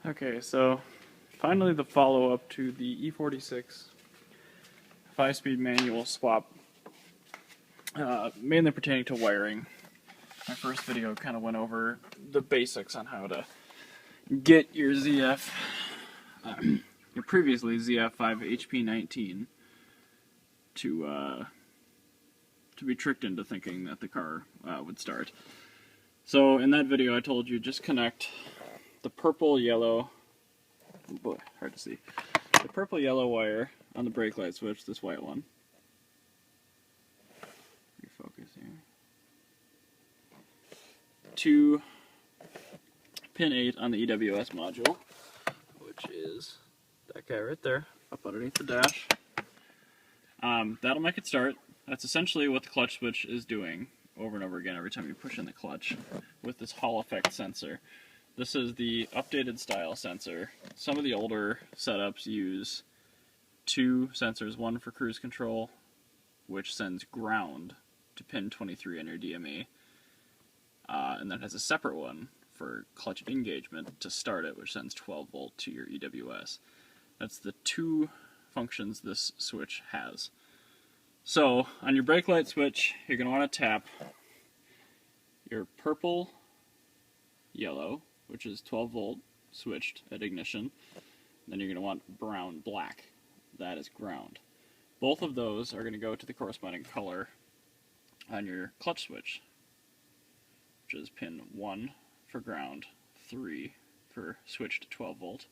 Okay, so finally the follow-up to the e46 5-speed manual swap, mainly pertaining to wiring. My first video kind of went over the basics on how to get your ZF, your previously ZF5HP19 to be tricked into thinking that the car would start. So in that video I told you just connect the purple yellow, oh boy, hard to see, the purple yellow wire on the brake light switch, this white one. Refocus here. To pin 8 on the EWS module, which is that guy right there, up underneath the dash. That'll make it start. That's essentially what the clutch switch is doing over and over again every time you push in the clutch with this Hall effect sensor. This is the updated style sensor. Some of the older setups use two sensors, one for cruise control, which sends ground to pin 23 on your DME, and then has a separate one for clutch engagement to start it, which sends 12 volt to your EWS. That's the two functions this switch has. So on your brake light switch, you're going to want to tap your purple yellow, which is 12 volt switched at ignition. Then you're going to want brown black, that is ground. Both of those are going to go to the corresponding color on your clutch switch, which is pin 1 for ground, 3 for switch to 12 volt.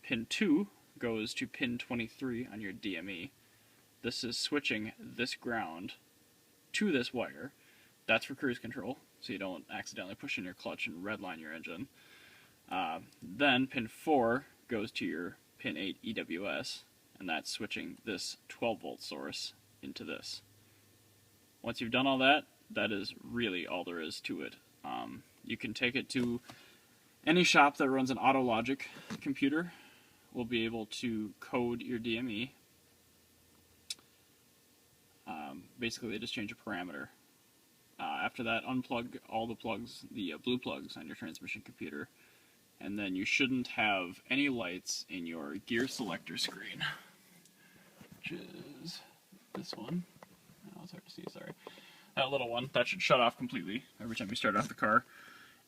Pin 2 goes to pin 23 on your DME. This is switching this ground to this wire. That's for cruise control, so you don't accidentally push in your clutch and redline your engine. Then pin 4 goes to your pin 8 EWS, and that's switching this 12 volt source into this. Once you've done all that, that is really all there is to it. You can take it to any shop that runs an AutoLogic computer. Will be able to code your DME. Basically, they just change a parameter. After that, unplug all the plugs, the blue plugs on your transmission computer, and then you shouldn't have any lights in your gear selector screen, which is this one. Oh, it's hard to see, sorry. That little one, that should shut off completely every time you start off the car.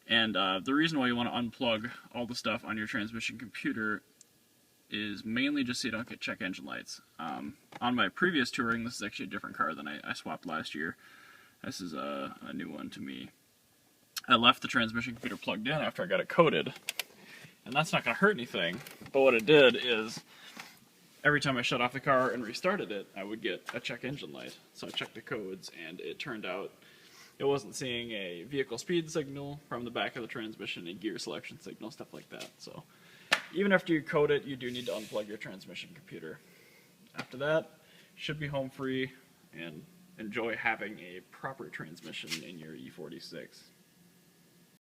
And the reason why you want to unplug all the stuff on your transmission computer is mainly just so you don't get check engine lights. On my previous touring, this is actually a different car than I swapped last year. This is a new one to me. I left the transmission computer plugged in after I got it coated, and that's not going to hurt anything, but what it did is every time I shut off the car and restarted it, I would get a check engine light. So I checked the codes, and it turned out it wasn't seeing a vehicle speed signal from the back of the transmission, a gear selection signal, stuff like that. So even after you code it, you do need to unplug your transmission computer. After that, you should be home free and enjoy having a proper transmission in your e46.